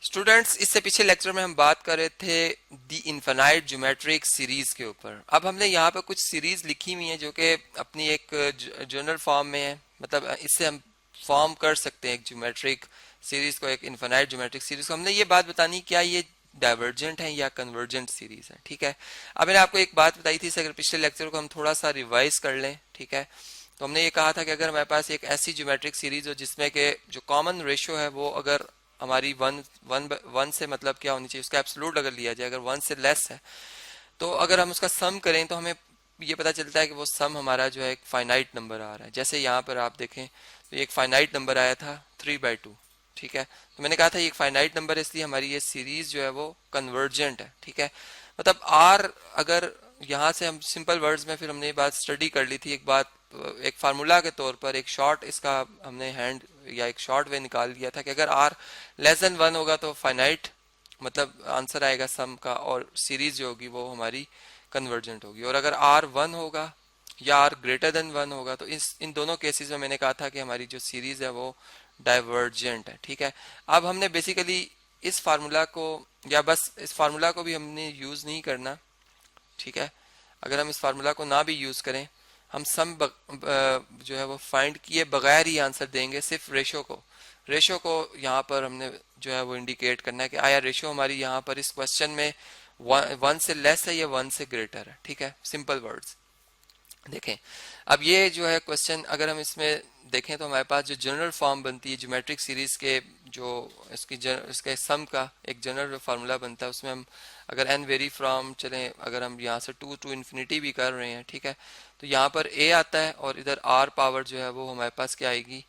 Students, इससे पिछले lecture में हम बात कर रहे थे दी इन्फिनाइट ज्योमेट्रिक सीरीज के ऊपर। अब हमने यहाँ पे कुछ सीरीज लिखी हुई है जो कि अपनी एक जनरल फॉर्म में है, मतलब इससे हम फॉर्म कर सकते हैं एक ज्योमेट्रिक सीरीज को, एक इन्फिनाइट ज्योमेट्रिक सीरीज को। हमने ये बात बतानी क्या ये डाइवर्जेंट है या कन्वर्जेंट सीरीज है। ठीक है, अब मैंने आपको एक बात बताई थी, अगर पिछले लेक्चर को हम थोड़ा सा रिवाइज कर लें, ठीक है, तो हमने ये कहा था कि अगर हमारे पास एक ऐसी ज्योमेट्रिक सीरीज हो जिसमें के जो कॉमन रेशियो है वो अगर हमारी वन से मतलब क्या होनी चाहिए, उसका एब्सोल्यूट अगर लिया जाए, अगर वन से लेस है, तो अगर हम उसका सम करें तो हमें ये पता चलता है कि वो सम हमारा जो है एक फाइनाइट नंबर आ रहा है। जैसे यहाँ पर आप देखें तो एक फाइनाइट नंबर आया था 3/2। ठीक है, तो मैंने कहा था ये एक फाइनाइट नंबर है, इसलिए हमारी ये सीरीज जो है वो कन्वर्जेंट है। ठीक है, मतलब आर, अगर यहाँ से हम सिंपल वर्ड्स में फिर हमने ये बात स्टडी कर ली थी, एक बात एक फार्मूला के तौर पर, एक शॉर्ट इसका हमने हैंड या एक शॉर्ट वे निकाल दिया था कि अगर आर लेस देन 1 होगा तो फाइनाइट मतलब आंसर आएगा सम का, और सीरीज जो होगी वो हमारी कन्वर्जेंट होगी। और अगर आर 1 होगा या आर ग्रेटर देन 1 होगा तो इन दोनों केसेस में मैंने कहा था कि हमारी जो सीरीज है वो डाइवर्जेंट है। ठीक है, अब हमने बेसिकली इस फार्मूला को, या बस इस फार्मूला को भी हमने यूज नहीं करना। ठीक है, अगर हम इस फार्मूला को ना भी यूज करें, हम सम जो है वो फाइंड किए बगैर ही आंसर देंगे। सिर्फ रेशो को यहाँ पर हमने जो है वो इंडिकेट करना है कि आया रेशो हमारी यहाँ पर इस क्वेश्चन में वन से लेस है या वन से ग्रेटर है। ठीक है, सिंपल वर्ड्स देखें। अब ये जो है क्वेश्चन अगर हम इसमें देखें तो हमारे पास जो जनरल फॉर्म बनती है ज्योमेट्रिक सीरीज के, जो इसके सम का एक जनरल फार्मूला बनता है, उसमें हम अगर एन वेरी फ्रॉम चलें, अगर हम यहाँ से 2 to इन्फिनिटी भी कर रहे हैं, ठीक है, तो यहाँ पर ए आता है और इधर आर पावर जो है वो हमारे पास क्या आएगी,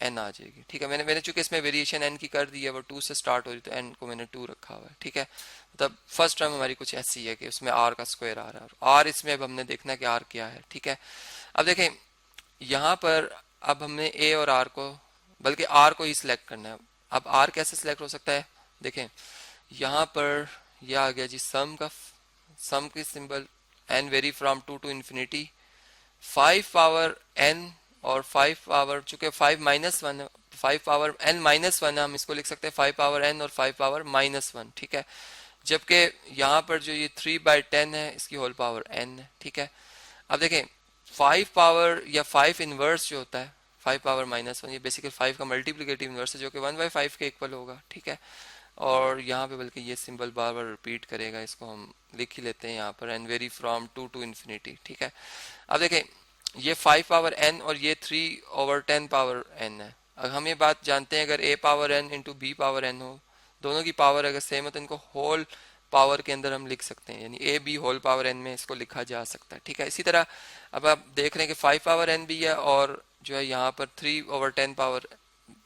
एन आ जाएगी। ठीक है, मैंने चूंकि इसमें वेरिएशन एन की कर दी है, वो 2 से स्टार्ट हो रही, तो एन को मैंने 2 रखा हुआ है। ठीक है, मतलब फर्स्ट टर्म हमारी कुछ ऐसी है कि उसमें आर का स्क्वायर आ रहा है, और आर इसमें अब हमने देखना कि आर क्या है। ठीक है, अब देखें यहाँ पर अब हमने ए और आर को, बल्कि आर को ही सिलेक्ट करना है। अब आर कैसे सिलेक्ट हो सकता है, देखें यहाँ पर यह आ गया जी सम की symbol n vary from 2 to infinity 5 power n, और 5 पावर चूंकि 5 - 1 है, 5 पावर n -1 है, हम इसको लिख सकते हैं 5 पावर n और 5 पावर -1। ठीक है, जबकि यहाँ पर जो ये 3/10 है इसकी होल पावर n है। ठीक है, अब देखें 5 पावर या 5 इनवर्स जो होता है 5 पावर -1, ये बेसिकली 5 का मल्टीप्लिकेटिव इनवर्स है जो कि 1/5 के इक्वल होगा। ठीक है, और यहाँ पे बल्कि ये सिंबल बार बार रिपीट करेगा, इसको हम लिख ही लेते हैं यहाँ पर n vary from 2 to infinity. ठीक है, अब देखें ये 5 पावर n और ये 3/10 पावर n है। अब हम ये बात जानते हैं अगर a power n into b power n हो, दोनों की पावर अगर सेम है तो इनको होल पावर के अंदर हम लिख सकते हैं, यानी a b whole power n में इसको लिखा जा सकता है। ठीक है, इसी तरह अब आप देख रहे हैं कि 5 पावर n भी है और जो है यहाँ पर 3/10 पावर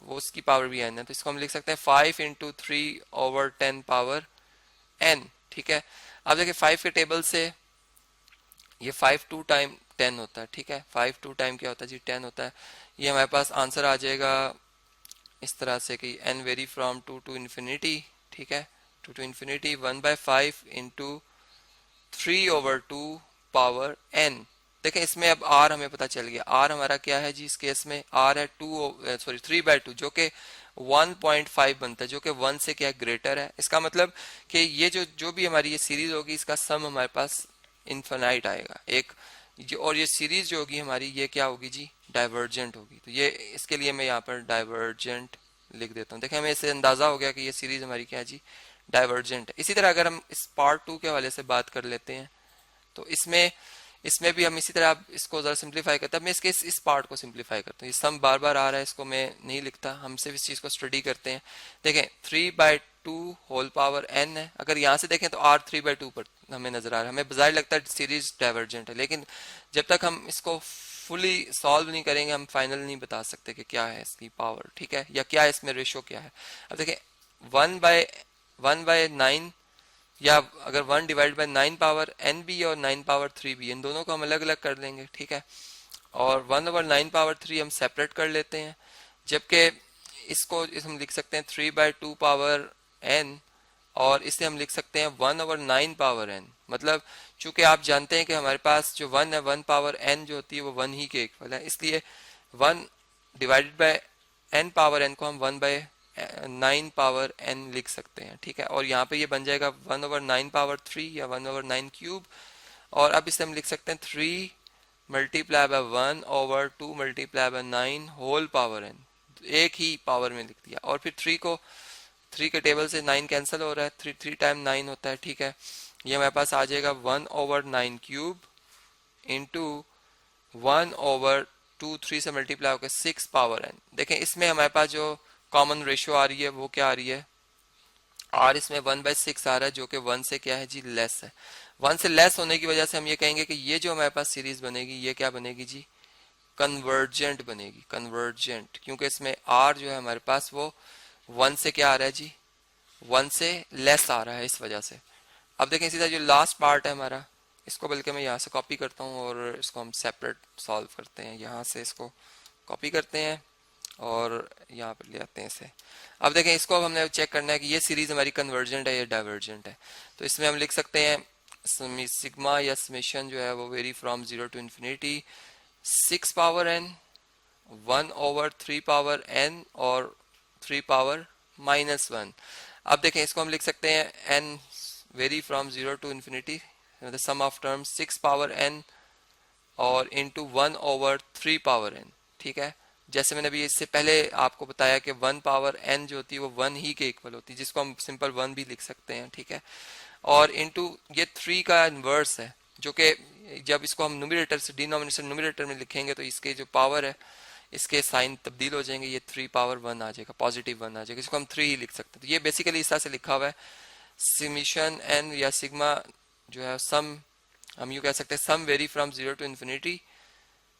वो उसकी पावर भी n है, तो इसको हम लिख सकते हैं 5 इंटू 3/10 पावर n। ठीक है, अब देखिए 5 के टेबल से ये 5 2 टाइम 10 होता है। ठीक है, 5 2 टाइम क्या होता है जी, 10 होता है। ये हमारे पास आंसर आ जाएगा इस तरह से कि n vary from 2 to infinity, ठीक है, 2 to infinity 1/5 into 3/2 power n। देखें इसमें अब r हमें पता चल गया, r हमारा क्या है जी, इस केस में r है 3/2 जो कि 1.5 बनता है, जो कि 1 से क्या ग्रेटर है। इसका मतलब कि ये जो भी हमारी ये सीरीज होगी इसका सम हमारे पास इनफिनाइट आएगा एक और ये सीरीज जो होगी हमारी ये क्या होगी जी, डाइवर्जेंट होगी। तो ये इसके लिए मैं यहाँ पर डाइवर्जेंट लिख देता हूँ। देखें हमें इससे अंदाजा हो गया कि ये सीरीज हमारी क्या है जी, डाइवर्जेंट है। इसी तरह अगर हम इस पार्ट 2 के हवाले से बात कर लेते हैं तो इसमें भी हम इसी तरह इसको जरा सिंप्लीफाई करते हैं। मैं इस पार्ट को सिंप्लीफाई करता हूँ, ये सम बार बार आ रहा है, इसको मैं नहीं लिखता, हम सिर्फ इस चीज को स्टडी करते हैं। देखें 3/2 होल पावर n है, अगर यहाँ से देखें तो r 3/2 पर हमें नजर आ रहा है, हमें बाहर लगता है सीरीज डाइवर्जेंट है, लेकिन जब तक हम इसको फुली सॉल्व नहीं करेंगे हम फाइनल नहीं बता सकते कि क्या है इसकी पावर। ठीक है, या क्या है इसमें रेशो क्या है। अब देखें 1/9 या अगर 1/9 पावर n भी और 9 पावर 3 भी, इन दोनों को हम अलग अलग कर देंगे। ठीक है, और 1/9 पावर 3 हम सेपरेट कर लेते हैं, जबकि इसको हम लिख सकते हैं 3/2 पावर n, और इसे हम लिख सकते हैं 1/9 पावर n। मतलब चूंकि आप जानते हैं कि हमारे पास जो 1 है 1 पावर n जो होती है वो 1 ही के इक्वल है, इसलिए 1 divided by n power n को हम 1/9 9 पावर n लिख सकते हैं, ठीक है। और यहाँ पे ये बन जाएगा 1/9 पावर 3 या 1/9 क्यूब। और अब इसे हम लिख सकते हैं 3 multiply by 1/2 multiply by 9 whole power n, एक ही पावर में लिख दिया। और फिर 3 को 3 के टेबल से 9 कैंसिल हो रहा है, 3 टाइम 9 होता है, ठीक है। ये हमारे पास आ जाएगा 1/9 क्यूब इंटू 1/2, 3 से मल्टीप्लाई होकर 6 पावर n। देखें इसमें हमारे पास जो कॉमन रेशियो आ रही है वो क्या आ रही है, और इसमें 1/6 आ रहा है जो कि 1 से क्या है जी, लेस है। 1 से लेस होने की वजह से हम ये कहेंगे कि ये जो हमारे पास सीरीज बनेगी ये क्या बनेगी जी, कन्वर्जेंट बनेगी, कन्वर्जेंट, क्योंकि इसमें r जो है हमारे पास वो 1 से क्या आ रहा है जी, 1 से लेस आ रहा है, इस वजह से। अब देखें सीधा जो लास्ट पार्ट है हमारा, इसको बल्कि मैं यहाँ से कॉपी करता हूँ और इसको हम सेपरेट सॉल्व करते हैं। यहाँ से इसको कॉपी करते हैं और यहाँ पर ले आते हैं इसे। अब देखें इसको अब हमने चेक करना है कि ये सीरीज हमारी कन्वर्जेंट है या डाइवर्जेंट है। तो इसमें हम लिख सकते हैं सिग्मा या समेशन जो है वो vary from 0 to infinity 6 power n, 1/3 power n और 3 पावर -1। अब देखें इसको हम लिख सकते हैं n vary from 0 to infinity the sum of terms 6 power n और इंटू 1/3 पावर n, ठीक है। जैसे मैंने अभी इससे पहले आपको बताया कि 1 पावर n जो होती है वो 1 ही के इक्वल होती है, जिसको हम सिंपल 1 भी लिख सकते हैं, ठीक है। और इंटू ये 3 का इन्वर्स है, जो कि जब इसको हम न्यूमरेटर से डिनोमिनेटर न्यूमरेटर में लिखेंगे तो इसके जो पावर है इसके साइन तब्दील हो जाएंगे, ये 3 पावर 1 आ जाएगा, पॉजिटिव 1 आ जाएगा, इसको हम 3 ही लिख सकते हैं। तो ये बेसिकली इस तरह से लिखा हुआ है समेशन n या सिग्मा जो है सम, हम यूँ कह सकते हैं sum vary from 0 to infinity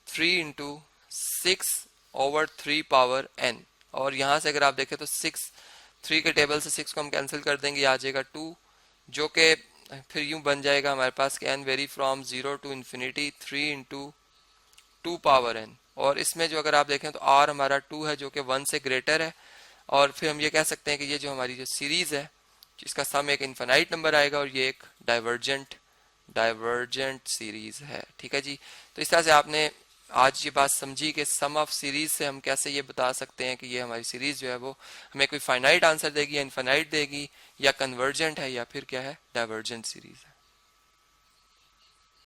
3 into 6/3 power n। और यहाँ से अगर आप देखें तो 3 के टेबल से 6 को हम कैंसिल कर देंगे, आ जाएगा 2, जो कि फिर यूं बन जाएगा हमारे पास कि n vary from 0 to infinity 3 into 2 power n। और इसमें जो अगर आप देखें तो r हमारा 2 है जो कि 1 से ग्रेटर है। और फिर हम ये कह सकते हैं कि ये जो हमारी जो सीरीज है जिसका सम एक इनफाइनाइट नंबर आएगा और ये एक डाइवर्जेंट सीरीज है, ठीक है जी। तो इस तरह से आपने आज ये बात समझी कि सम ऑफ सीरीज से हम कैसे ये बता सकते हैं कि ये हमारी सीरीज जो है वो हमें कोई फाइनाइट आंसर देगी या इनफाइनाइट देगी, या कन्वर्जेंट है या फिर क्या है, डाइवर्जेंट सीरीज है।